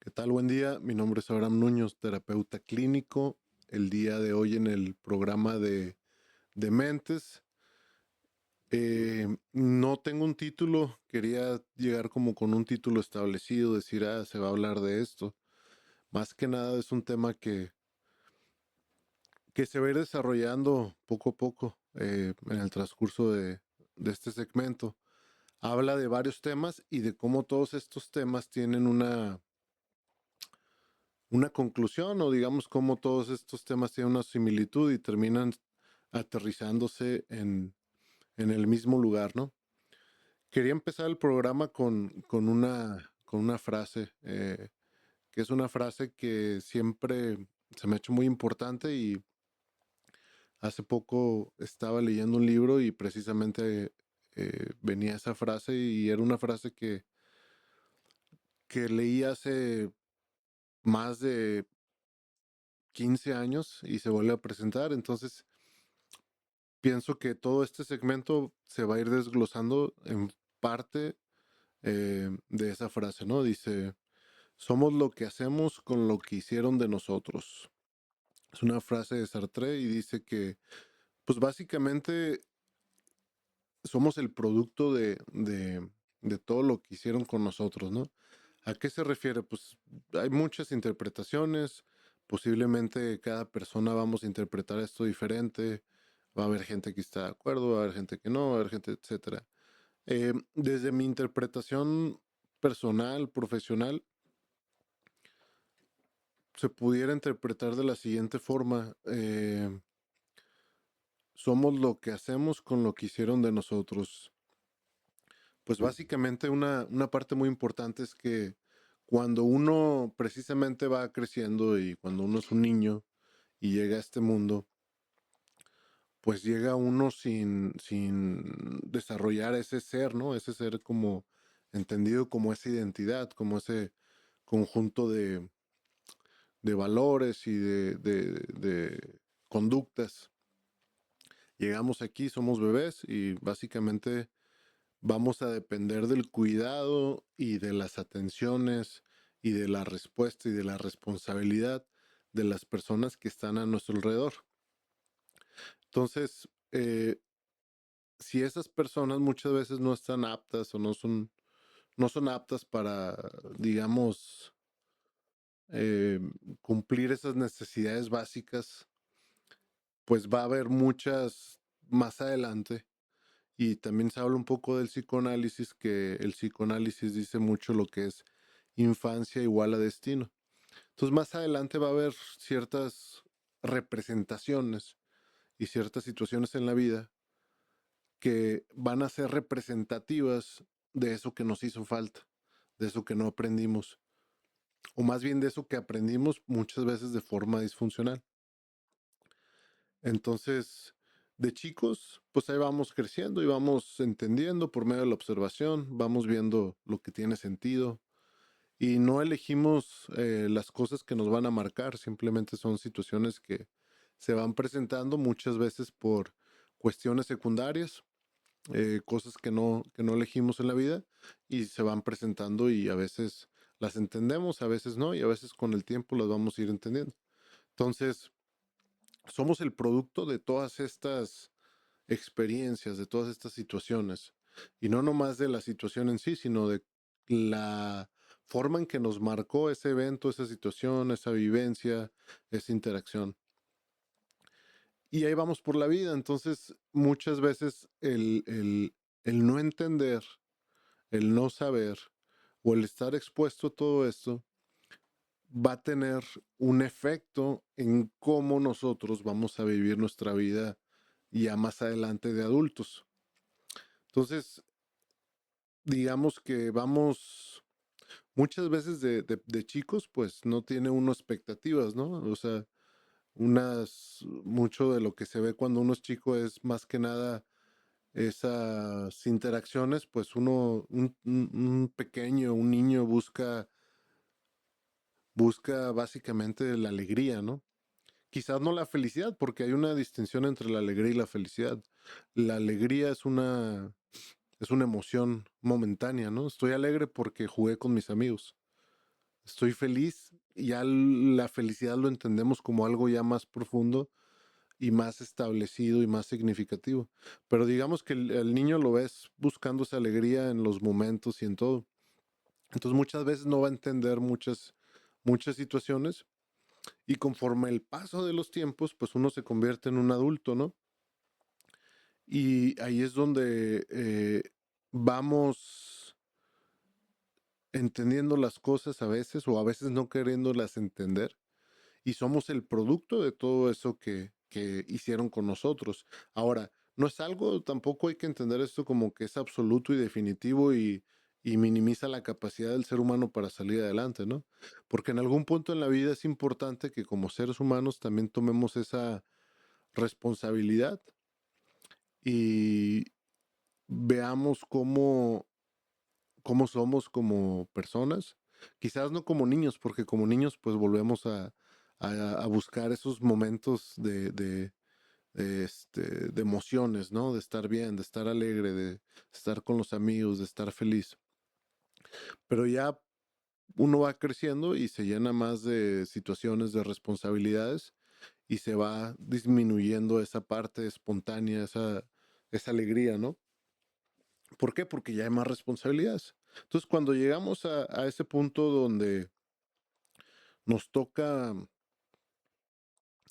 ¿Qué tal? Buen día. Mi nombre es Abraham Nuños, terapeuta clínico. El día de hoy en el programa de Mentes. No tengo un título, quería llegar como con un título establecido, decir, se va a hablar de esto. Más que nada es un tema que se va a ir desarrollando poco a poco en el transcurso de este segmento. Habla de varios temas y de cómo todos estos temas tienen una conclusión o digamos cómo todos estos temas tienen una similitud y terminan aterrizándose en el mismo lugar, ¿no? Quería empezar el programa con una frase, que es una frase que siempre se me ha hecho muy importante y hace poco estaba leyendo un libro y precisamente venía esa frase y era una frase que leí hace más de 15 años y se vuelve a presentar. Entonces, pienso que todo este segmento se va a ir desglosando en parte de esa frase, ¿no? Dice, somos lo que hacemos con lo que hicieron de nosotros. Es una frase de Sartre y dice que, pues básicamente somos el producto de todo lo que hicieron con nosotros, ¿no? ¿A qué se refiere? Pues hay muchas interpretaciones, posiblemente cada persona vamos a interpretar esto diferente, va a haber gente que está de acuerdo, va a haber gente que no, va a haber gente, etcétera. Desde mi interpretación personal, profesional, se pudiera interpretar de la siguiente forma. Somos lo que hacemos con lo que hicieron de nosotros. Pues básicamente una parte muy importante es que cuando uno precisamente va creciendo y cuando uno es un niño y llega a este mundo, pues llega uno sin desarrollar ese ser, ¿no? Ese ser como entendido como esa identidad, como ese conjunto de valores y de conductas. Llegamos aquí, somos bebés y básicamente vamos a depender del cuidado y de las atenciones y de la respuesta y de la responsabilidad de las personas que están a nuestro alrededor. Entonces, si esas personas muchas veces no están aptas o no son aptas para, digamos, eh, cumplir esas necesidades básicas, pues va a haber muchas más adelante. Y también se habla un poco del psicoanálisis, que el psicoanálisis dice mucho lo que es infancia igual a destino. Entonces más adelante va a haber ciertas representaciones y ciertas situaciones en la vida que van a ser representativas de eso que nos hizo falta, de eso que no aprendimos, o más bien de eso que aprendimos muchas veces de forma disfuncional. Entonces, de chicos, pues ahí vamos creciendo y vamos entendiendo por medio de la observación, vamos viendo lo que tiene sentido y no elegimos las cosas que nos van a marcar, simplemente son situaciones que se van presentando muchas veces por cuestiones secundarias, cosas que no elegimos en la vida y se van presentando y a veces las entendemos, a veces no, y a veces con el tiempo las vamos a ir entendiendo. Entonces, somos el producto de todas estas experiencias, de todas estas situaciones. Y no nomás de la situación en sí, sino de la forma en que nos marcó ese evento, esa situación, esa vivencia, esa interacción. Y ahí vamos por la vida. Entonces, muchas veces el no entender, el no saber o el estar expuesto a todo esto va a tener un efecto en cómo nosotros vamos a vivir nuestra vida ya más adelante de adultos. Entonces, digamos que vamos muchas veces de chicos, pues no tiene uno expectativas, ¿no? O sea, mucho de lo que se ve cuando uno es chico es más que nada esas interacciones, pues un pequeño, un niño busca básicamente la alegría, ¿no? Quizás no la felicidad, porque hay una distinción entre la alegría y la felicidad. La alegría es una emoción momentánea, ¿no? Estoy alegre porque jugué con mis amigos. estoy feliz, ya la felicidad lo entendemos como algo ya más profundo y más establecido y más significativo. Pero digamos que el niño lo ves buscando esa alegría en los momentos y en todo. Entonces muchas veces no va a entender muchas situaciones y conforme el paso de los tiempos, pues uno se convierte en un adulto, ¿no? Y ahí es donde vamos entendiendo las cosas a veces o a veces no queriéndolas entender y somos el producto de todo eso que hicieron con nosotros. Ahora, no es algo, tampoco hay que entender esto como que es absoluto y definitivo y minimiza la capacidad del ser humano para salir adelante, ¿no? Porque en algún punto en la vida es importante que como seres humanos también tomemos esa responsabilidad y veamos cómo somos como personas. Quizás no como niños, porque como niños pues volvemos a buscar esos momentos de emociones, ¿no? De estar bien, de estar alegre, de estar con los amigos, de estar feliz. Pero ya uno va creciendo y se llena más de situaciones, de responsabilidades y se va disminuyendo esa parte espontánea, esa alegría, ¿no? ¿Por qué? Porque ya hay más responsabilidades. Entonces, cuando llegamos a ese punto donde nos toca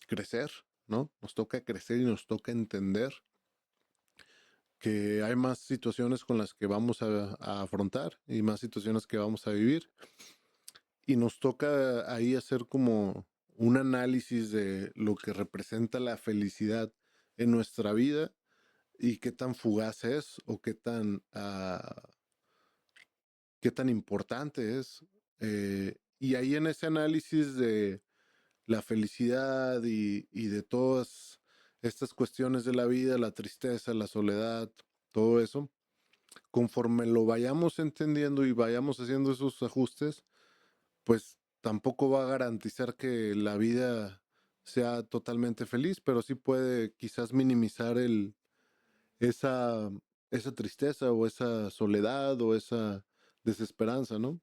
crecer, ¿no? Nos toca crecer y nos toca entender que hay más situaciones con las que vamos a afrontar y más situaciones que vamos a vivir. Y nos toca ahí hacer como un análisis de lo que representa la felicidad en nuestra vida y qué tan fugaz es o qué tan importante es. Y ahí en ese análisis de la felicidad y de todas estas cuestiones de la vida, la tristeza, la soledad, todo eso, conforme lo vayamos entendiendo y vayamos haciendo esos ajustes, pues tampoco va a garantizar que la vida sea totalmente feliz, pero sí puede quizás minimizar esa, esa tristeza o esa soledad o esa desesperanza, ¿no?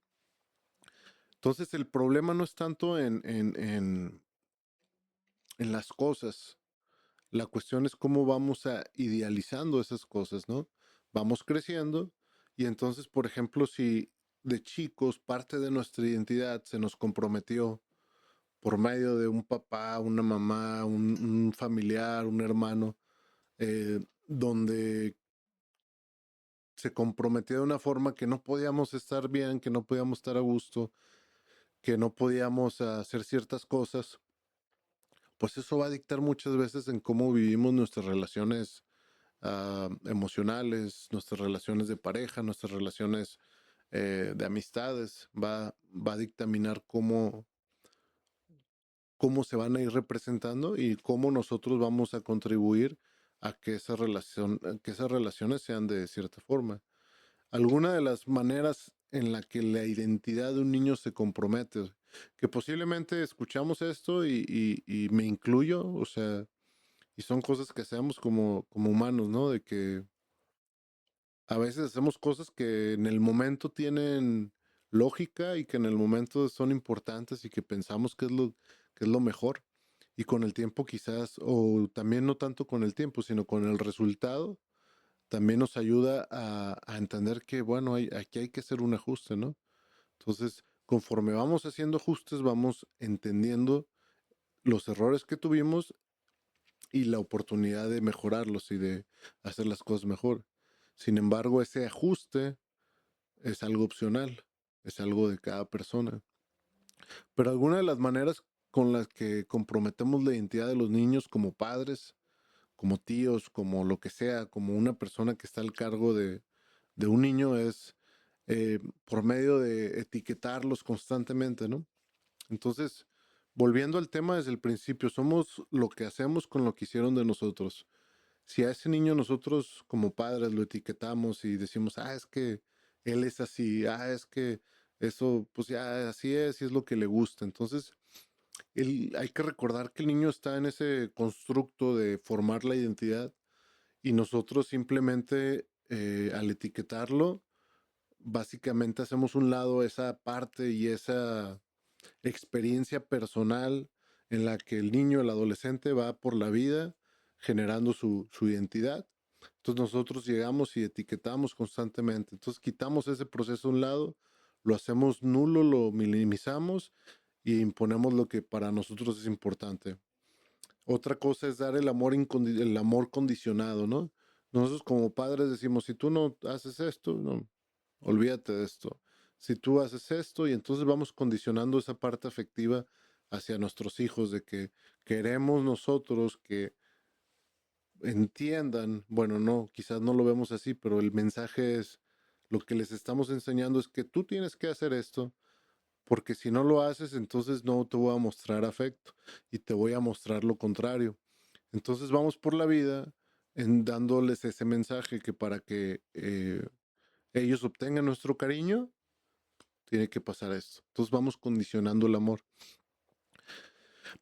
Entonces el problema no es tanto en las cosas. La cuestión es cómo vamos idealizando esas cosas, ¿no? Vamos creciendo y entonces, por ejemplo, si de chicos parte de nuestra identidad se nos comprometió por medio de un papá, una mamá, un familiar, un hermano, donde se comprometió de una forma que no podíamos estar bien, que no podíamos estar a gusto, que no podíamos hacer ciertas cosas, pues eso va a dictar muchas veces en cómo vivimos nuestras relaciones emocionales, nuestras relaciones de pareja, nuestras relaciones de amistades, va a dictaminar cómo se van a ir representando y cómo nosotros vamos a contribuir a que que esas relaciones sean de cierta forma. Alguna de las maneras en la que la identidad de un niño se compromete, que posiblemente escuchamos esto y me incluyo, o sea, y son cosas que hacemos como humanos, ¿no? De que a veces hacemos cosas que en el momento tienen lógica y que en el momento son importantes y que pensamos que es lo mejor. Y con el tiempo quizás, o también no tanto con el tiempo, sino con el resultado, también nos ayuda a entender que, bueno, aquí hay que hacer un ajuste, ¿no? Entonces, conforme vamos haciendo ajustes, vamos entendiendo los errores que tuvimos y la oportunidad de mejorarlos y de hacer las cosas mejor. Sin embargo, ese ajuste es algo opcional, es algo de cada persona. Pero alguna de las maneras con las que comprometemos la identidad de los niños como padres, como tíos, como lo que sea, como una persona que está al cargo de un niño es por medio de etiquetarlos constantemente, ¿no? Entonces, volviendo al tema desde el principio, somos lo que hacemos con lo que hicieron de nosotros. Si a ese niño nosotros como padres lo etiquetamos y decimos, es que él es así, es que eso, pues ya así es y es lo que le gusta. Entonces, hay que recordar que el niño está en ese constructo de formar la identidad y nosotros simplemente al etiquetarlo, básicamente hacemos un lado esa parte y experiencia personal en la que el niño, el adolescente va por la vida generando su identidad. Entonces nosotros llegamos y etiquetamos constantemente. Entonces quitamos ese proceso a un lado, lo hacemos nulo, lo minimizamos y imponemos lo que para nosotros es importante. Otra cosa es dar el amor condicionado, ¿no? Nosotros como padres decimos, si tú no haces esto, no, olvídate de esto. Si tú haces esto, y entonces vamos condicionando esa parte afectiva hacia nuestros hijos de que queremos nosotros que entiendan, bueno, no, quizás no lo vemos así, pero el mensaje es, lo que les estamos enseñando es que tú tienes que hacer esto, porque si no lo haces, entonces no te voy a mostrar afecto y te voy a mostrar lo contrario. Entonces vamos por la vida dándoles ese mensaje que para que ellos obtengan nuestro cariño, tiene que pasar esto. Entonces vamos condicionando el amor.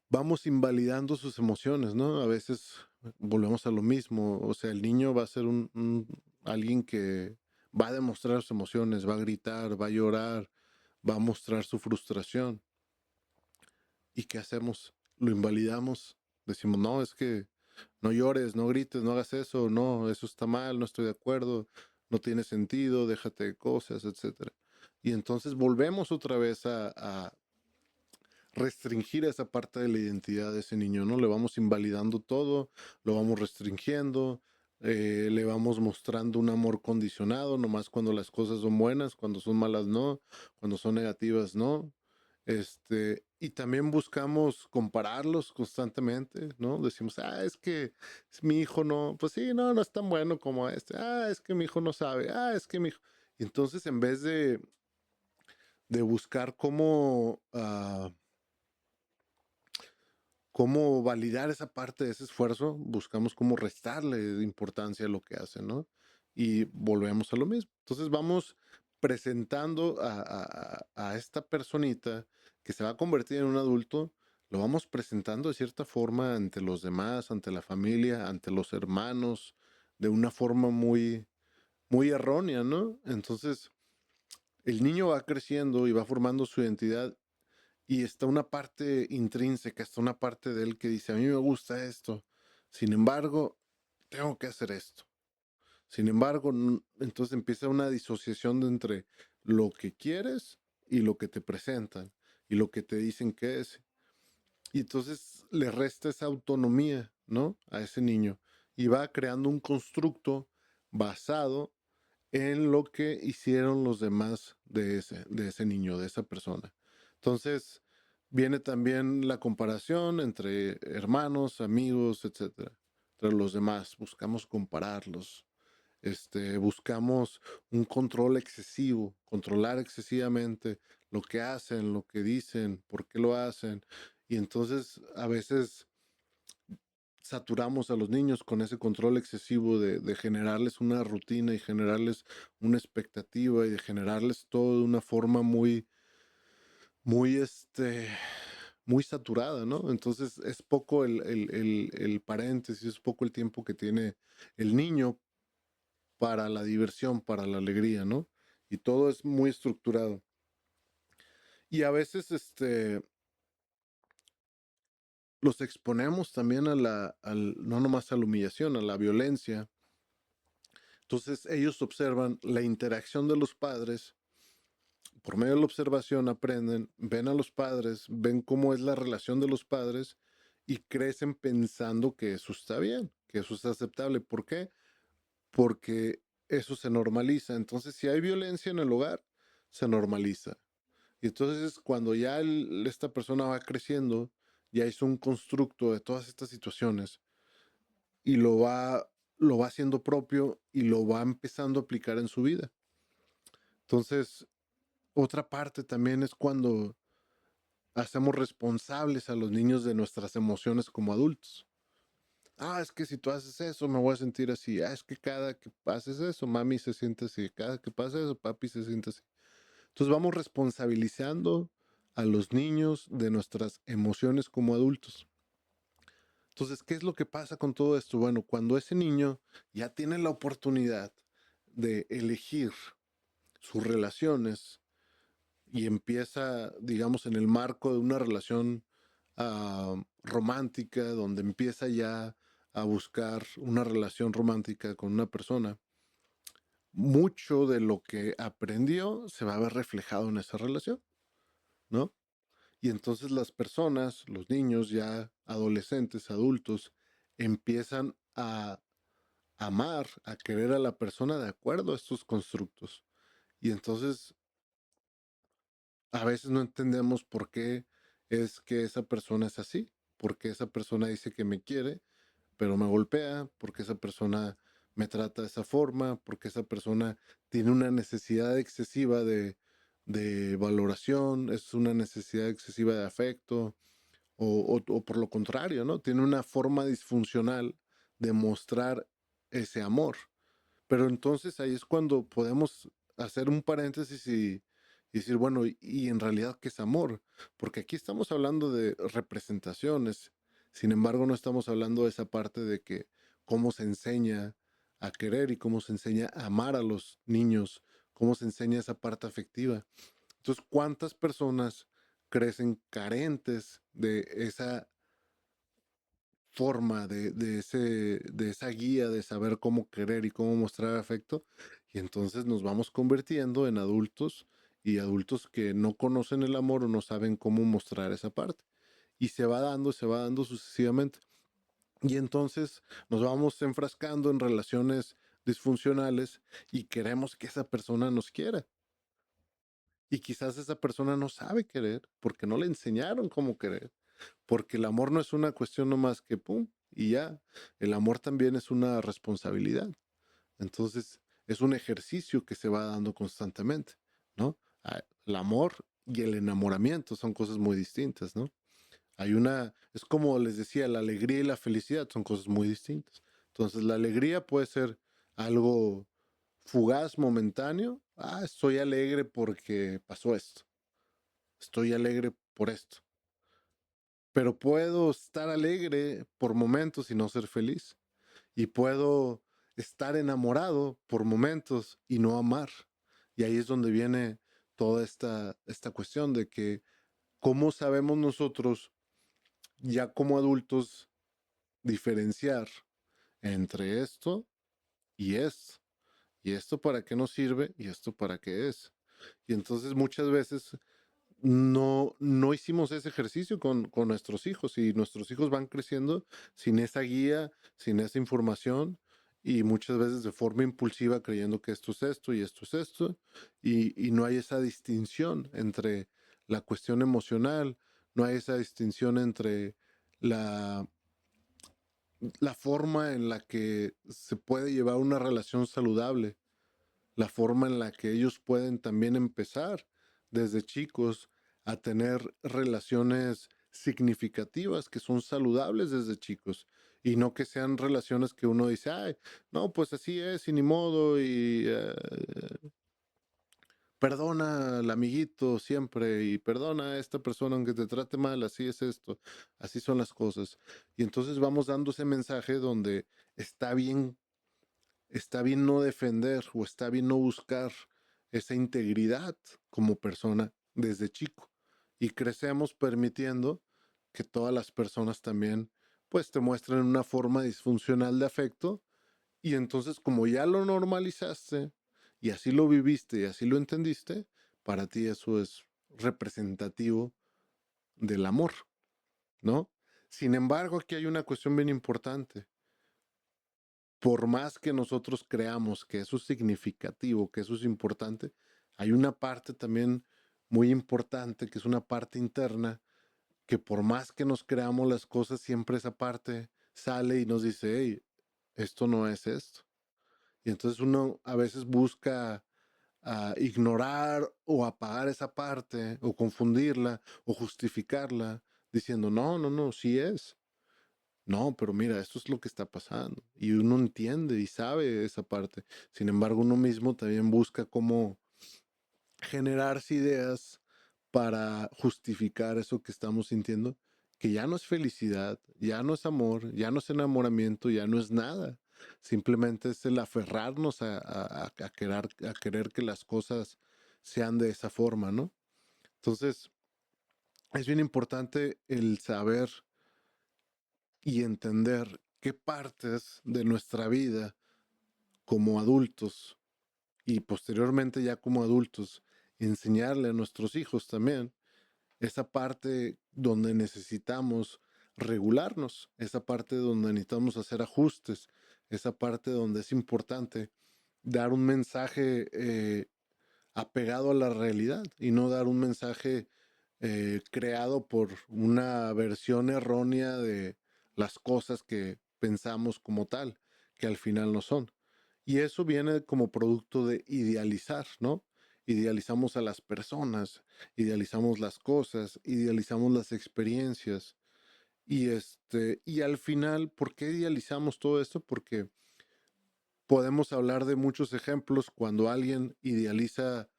Vamos invalidando sus emociones, ¿no? A veces volvemos a lo mismo. O sea, el niño va a ser alguien que va a demostrar sus emociones, va a gritar, va a llorar, va a mostrar su frustración. ¿Y qué hacemos? Lo invalidamos. Decimos, no, es que no llores, no grites, no hagas eso, no, eso está mal, no estoy de acuerdo, no tiene sentido, déjate de cosas, etcétera. Y entonces volvemos otra vez a restringir esa parte de la identidad de ese niño, ¿no? Le vamos invalidando todo, lo vamos restringiendo, le vamos mostrando un amor condicionado, nomás cuando las cosas son buenas, cuando son malas no, cuando son negativas no. Y también buscamos compararlos constantemente, ¿no? Decimos, es que mi hijo no, pues sí, no, no es tan bueno como este, es que mi hijo no sabe, es que mi hijo. Y entonces en vez de buscar cómo validar esa parte de ese esfuerzo, buscamos cómo restarle importancia a lo que hace, ¿no? Y volvemos a lo mismo. Entonces vamos presentando a esta personita que se va a convertir en un adulto, lo vamos presentando de cierta forma ante los demás, ante la familia, ante los hermanos, de una forma muy, muy errónea, ¿no? Entonces el niño va creciendo y va formando su identidad y está una parte intrínseca, está una parte de él que dice, a mí me gusta esto, sin embargo, tengo que hacer esto. Sin embargo, entonces empieza una disociación entre lo que quieres y lo que te presentan y lo que te dicen que es. Y entonces le resta esa autonomía, ¿no? A ese niño. Y va creando un constructo basado en lo que hicieron los demás de ese niño, de esa persona. Entonces, viene también la comparación entre hermanos, amigos, etcétera, entre los demás. Buscamos compararlos. Buscamos un control excesivo, controlar excesivamente lo que hacen, lo que dicen, por qué lo hacen. Y entonces a veces saturamos a los niños con ese control excesivo de generarles una rutina y generarles una expectativa y de generarles todo de una forma muy, muy, muy saturada, ¿no? Entonces es poco el paréntesis, es poco el tiempo que tiene el niño para la diversión, para la alegría, ¿no? Y todo es muy estructurado. Y a veces, los exponemos también no nomás a la humillación, a la violencia. Entonces ellos observan la interacción de los padres, por medio de la observación aprenden, ven a los padres, ven cómo es la relación de los padres y crecen pensando que eso está bien, que eso es aceptable. ¿Por qué? Porque eso se normaliza. Entonces si hay violencia en el hogar, se normaliza. Y entonces cuando ya esta persona va creciendo, ya hizo un constructo de todas estas situaciones y lo va haciendo propio y lo va empezando a aplicar en su vida. Entonces, otra parte también es cuando hacemos responsables a los niños de nuestras emociones como adultos. Es que si tú haces eso, me voy a sentir así. Es que cada que haces eso, mami se siente así. Cada que pasa eso, papi se siente así. Entonces vamos responsabilizando a los niños de nuestras emociones como adultos. Entonces, ¿qué es lo que pasa con todo esto? Bueno, cuando ese niño ya tiene la oportunidad de elegir sus relaciones y empieza, digamos, en el marco de una relación romántica, donde empieza ya a buscar una relación romántica con una persona, mucho de lo que aprendió se va a ver reflejado en esa relación, ¿no? Y entonces las personas, los niños ya adolescentes, adultos, empiezan a amar, a querer a la persona de acuerdo a estos constructos. Y entonces a veces no entendemos por qué es que esa persona es así, porque esa persona dice que me quiere, pero me golpea, porque esa persona me trata de esa forma, porque esa persona tiene una necesidad excesiva de valoración, es una necesidad excesiva de afecto, o por lo contrario, ¿no? Tiene una forma disfuncional de mostrar ese amor. Pero entonces ahí es cuando podemos hacer un paréntesis y decir, bueno, y en realidad, ¿qué es amor? Porque aquí estamos hablando de representaciones, sin embargo, no estamos hablando de esa parte de que cómo se enseña a querer y cómo se enseña a amar a los niños, cómo se enseña esa parte afectiva. Entonces, ¿cuántas personas crecen carentes de esa forma, de esa guía de saber cómo querer y cómo mostrar afecto? Y entonces nos vamos convirtiendo en adultos y adultos que no conocen el amor o no saben cómo mostrar esa parte. Y se va dando sucesivamente. Y entonces nos vamos enfrascando en relaciones disfuncionales y queremos que esa persona nos quiera. Y quizás esa persona no sabe querer porque no le enseñaron cómo querer. Porque el amor no es una cuestión nomás que pum y ya. El amor también es una responsabilidad. Entonces es un ejercicio que se va dando constantemente, ¿no? El amor y el enamoramiento son cosas muy distintas, ¿no? Es como les decía, la alegría y la felicidad son cosas muy distintas. Entonces la alegría puede ser algo fugaz, momentáneo. Estoy alegre porque pasó esto. Estoy alegre por esto. Pero puedo estar alegre por momentos y no ser feliz. Y puedo estar enamorado por momentos y no amar. Y ahí es donde viene toda esta cuestión de que cómo sabemos nosotros, ya como adultos, diferenciar entre esto y esto. Y esto para qué nos sirve y esto para qué es. Y entonces muchas veces no hicimos ese ejercicio con nuestros hijos y nuestros hijos van creciendo sin esa guía, sin esa información y muchas veces de forma impulsiva creyendo que esto es esto y esto es esto y no hay esa distinción entre la cuestión emocional, no hay esa distinción entre la, la forma en la que se puede llevar una relación saludable, la forma en la que ellos pueden también empezar desde chicos a tener relaciones significativas que son saludables desde chicos y no que sean relaciones que uno dice, ay, no, pues así es y ni modo y perdona al amiguito siempre y perdona a esta persona aunque te trate mal, así es esto, así son las cosas. Y entonces vamos dando ese mensaje donde está bien está bien no defender o está bien no buscar esa integridad como persona desde chico. Y crecemos permitiendo que todas las personas también pues te muestren una forma disfuncional de afecto y entonces como ya lo normalizaste y así lo viviste y así lo entendiste, para ti eso es representativo del amor, ¿no? Sin embargo, aquí hay una cuestión bien importante. Por más que nosotros creamos que eso es significativo, que eso es importante, hay una parte también muy importante, que es una parte interna, que por más que nos creamos las cosas, siempre esa parte sale y nos dice, hey, esto no es esto. Y entonces uno a veces busca ignorar o apagar esa parte, o confundirla, o justificarla, diciendo, no, no, no, sí es. No, pero mira, esto es lo que está pasando. Y uno entiende y sabe esa parte. Sin embargo, uno mismo también busca cómo generarse ideas para justificar eso que estamos sintiendo, que ya no es felicidad, ya no es amor, ya no es enamoramiento, ya no es nada. Simplemente es el aferrarnos a querer que las cosas sean de esa forma, ¿no? Entonces, es bien importante el saber y entender qué partes de nuestra vida como adultos y posteriormente ya como adultos, enseñarle a nuestros hijos también esa parte donde necesitamos regularnos, esa parte donde necesitamos hacer ajustes, esa parte donde es importante dar un mensaje apegado a la realidad y no dar un mensaje creado por una versión errónea de las cosas que pensamos como tal, que al final no son. Y eso viene como producto de idealizar, ¿no? Idealizamos a las personas, idealizamos las cosas, idealizamos las experiencias. Y al final, ¿por qué idealizamos todo esto? Porque podemos hablar de muchos ejemplos cuando alguien idealiza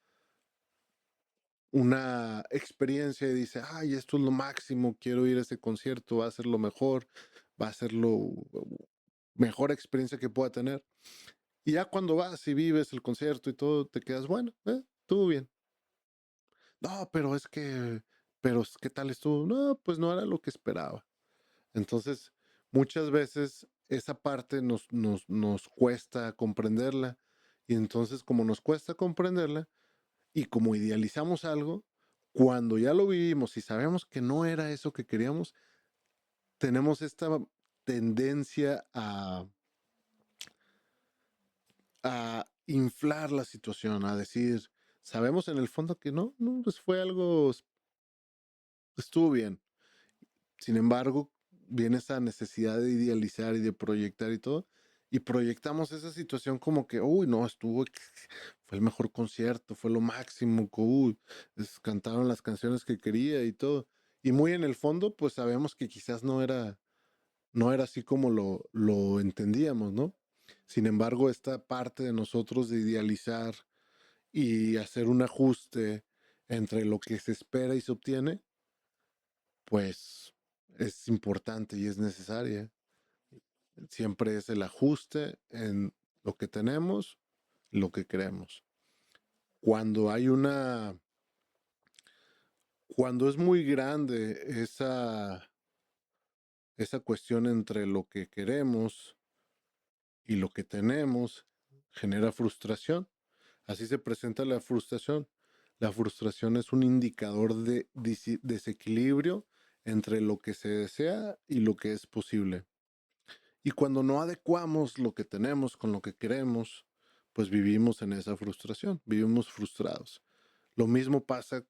una experiencia y dice, ay, esto es lo máximo, quiero ir a ese concierto, va a ser lo mejor, va a ser lo mejor experiencia que pueda tener. Y ya cuando vas y vives el concierto y todo, te quedas, bueno, estuvo bien. No, ¿qué tal estuvo? No, pues no era lo que esperaba. Entonces, muchas veces esa parte nos cuesta comprenderla. Y entonces, como nos cuesta comprenderla, y como idealizamos algo, cuando ya lo vivimos y sabemos que no era eso que queríamos, tenemos esta tendencia a inflar la situación, a decir, sabemos en el fondo que no, pues fue algo, estuvo bien. Sin embargo, viene esa necesidad de idealizar y de proyectar y todo, y proyectamos esa situación como que, uy, no, fue el mejor concierto, fue lo máximo, uy, cantaron las canciones que quería y todo. Y muy en el fondo, pues sabemos que quizás no era así como lo entendíamos, ¿no? Sin embargo, esta parte de nosotros de idealizar y hacer un ajuste entre lo que se espera y se obtiene, pues es importante y es necesaria. Siempre es el ajuste en lo que tenemos, lo que queremos. Cuando hay cuando es muy grande esa cuestión entre lo que queremos y lo que tenemos, genera frustración. Así se presenta la frustración. La frustración es un indicador de desequilibrio entre lo que se desea y lo que es posible. Y cuando no adecuamos lo que tenemos con lo que queremos, pues vivimos en esa frustración, vivimos frustrados. Lo mismo pasa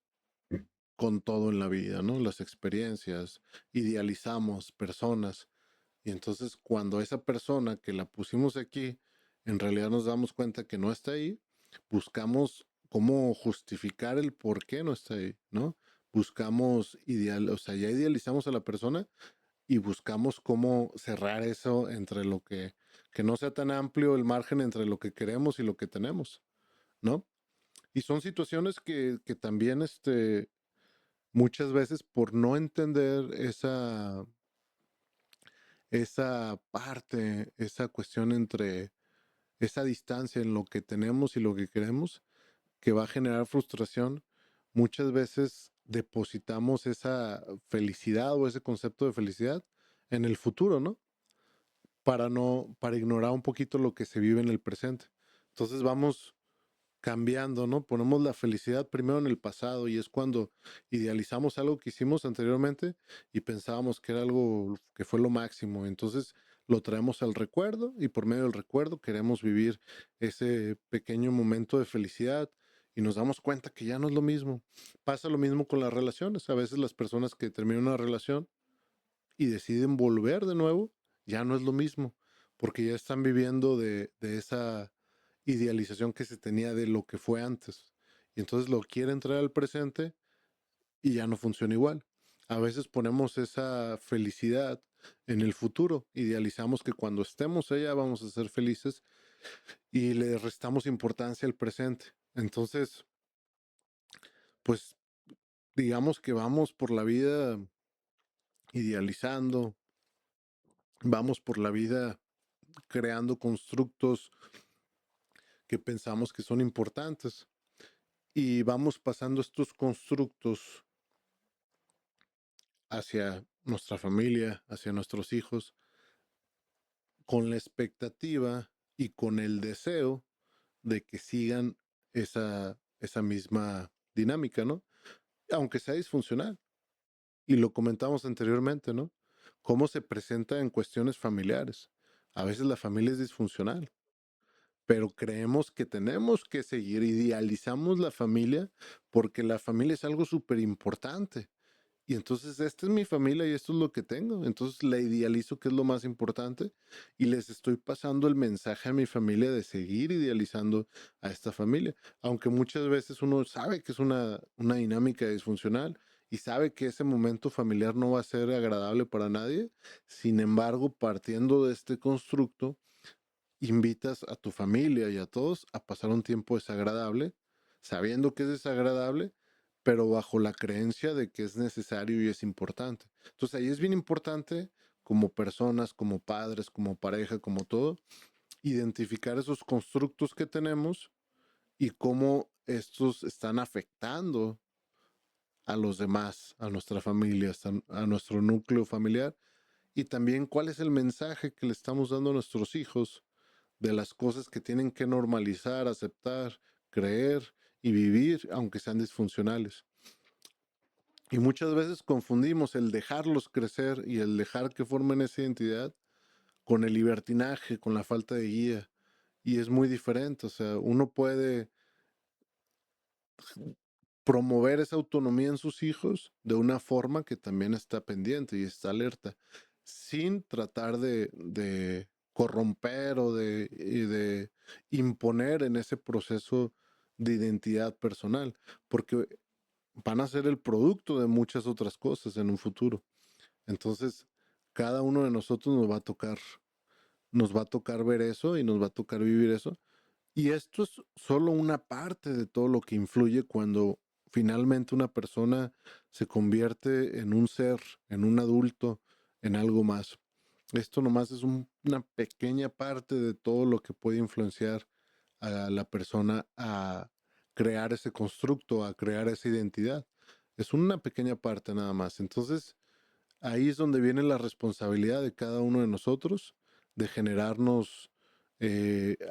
con todo en la vida, ¿no? Las experiencias, idealizamos personas y entonces cuando esa persona que la pusimos aquí, en realidad nos damos cuenta que no está ahí, buscamos cómo justificar el por qué no está ahí, ¿no? Buscamos o sea, ya idealizamos a la persona y buscamos cómo cerrar eso entre que no sea tan amplio el margen entre lo que queremos y lo que tenemos, ¿no? Y son situaciones que también, muchas veces por no entender esa parte, esa cuestión entre esa distancia en lo que tenemos y lo que queremos, que va a generar frustración, muchas veces depositamos esa felicidad o ese concepto de felicidad en el futuro, ¿no? Para ignorar un poquito lo que se vive en el presente. Entonces vamos cambiando, ¿no? Ponemos la felicidad primero en el pasado y es cuando idealizamos algo que hicimos anteriormente y pensábamos que era algo que fue lo máximo. Entonces lo traemos al recuerdo y por medio del recuerdo queremos vivir ese pequeño momento de felicidad y nos damos cuenta que ya no es lo mismo. Pasa lo mismo con las relaciones. A veces las personas que terminan una relación y deciden volver de nuevo, ya no es lo mismo, porque ya están viviendo de esa idealización que se tenía de lo que fue antes. Y entonces lo quieren traer al presente y ya no funciona igual. A veces ponemos esa felicidad en el futuro, idealizamos que cuando estemos allá vamos a ser felices y le restamos importancia al presente. Entonces, pues digamos que vamos por la vida idealizando, vamos por la vida creando constructos que pensamos que son importantes y vamos pasando estos constructos hacia nuestra familia, hacia nuestros hijos, con la expectativa y con el deseo de que sigan esa misma dinámica, ¿no? Aunque sea disfuncional. Y lo comentamos anteriormente, ¿no? Cómo se presenta en cuestiones familiares. A veces la familia es disfuncional, pero creemos que tenemos que seguir, idealizamos la familia porque la familia es algo súper importante. Y entonces esta es mi familia y esto es lo que tengo. Entonces la idealizo, que es lo más importante, y les estoy pasando el mensaje a mi familia de seguir idealizando a esta familia. Aunque muchas veces uno sabe que es una dinámica disfuncional y sabe que ese momento familiar no va a ser agradable para nadie. Sin embargo, partiendo de este constructo, invitas a tu familia y a todos a pasar un tiempo desagradable, sabiendo que es desagradable, pero bajo la creencia de que es necesario y es importante. Entonces ahí es bien importante, como personas, como padres, como pareja, como todo, identificar esos constructos que tenemos y cómo estos están afectando a los demás, a nuestra familia, a nuestro núcleo familiar, y también cuál es el mensaje que le estamos dando a nuestros hijos de las cosas que tienen que normalizar, aceptar, creer y vivir, aunque sean disfuncionales. Y muchas veces confundimos el dejarlos crecer y el dejar que formen esa identidad con el libertinaje, con la falta de guía. Y es muy diferente, o sea, uno puede promover esa autonomía en sus hijos de una forma que también está pendiente y está alerta, sin tratar de corromper o de imponer en ese proceso de identidad personal, porque van a ser el producto de muchas otras cosas en un futuro. Entonces, cada uno de nosotros nos va a tocar ver eso y nos va a tocar vivir eso, y esto es solo una parte de todo lo que influye cuando finalmente una persona se convierte en un ser, en un adulto, en algo más. Esto nomás es una pequeña parte de todo lo que puede influenciar a la persona a crear ese constructo, a crear esa identidad. Es una pequeña parte nada más. Entonces, ahí es donde viene la responsabilidad de cada uno de nosotros de generarnos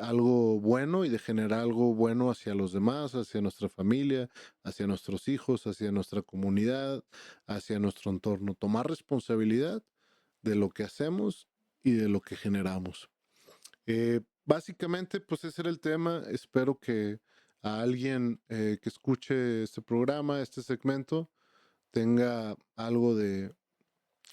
algo bueno y de generar algo bueno hacia los demás, hacia nuestra familia, hacia nuestros hijos, hacia nuestra comunidad, hacia nuestro entorno. Tomar responsabilidad de lo que hacemos y de lo que generamos. Básicamente, pues ese era el tema. Espero que a alguien que escuche este programa, este segmento, tenga algo de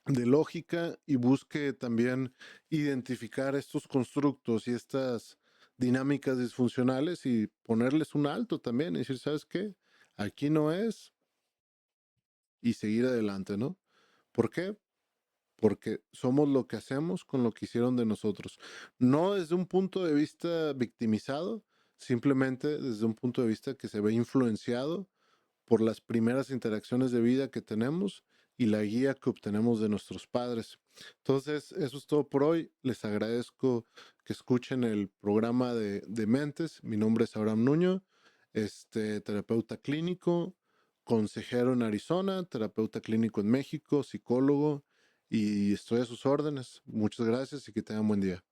lógica y busque también identificar estos constructos y estas dinámicas disfuncionales y ponerles un alto también y decir, ¿sabes qué? Aquí no es, y seguir adelante, ¿no? ¿Por qué? Porque somos lo que hacemos con lo que hicieron de nosotros. No desde un punto de vista victimizado, simplemente desde un punto de vista que se ve influenciado por las primeras interacciones de vida que tenemos y la guía que obtenemos de nuestros padres. Entonces, eso es todo por hoy. Les agradezco que escuchen el programa de Mentes. Mi nombre es Abraham Nuño, terapeuta clínico, consejero en Arizona, terapeuta clínico en México, psicólogo, y estoy a sus órdenes. Muchas gracias y que tengan buen día.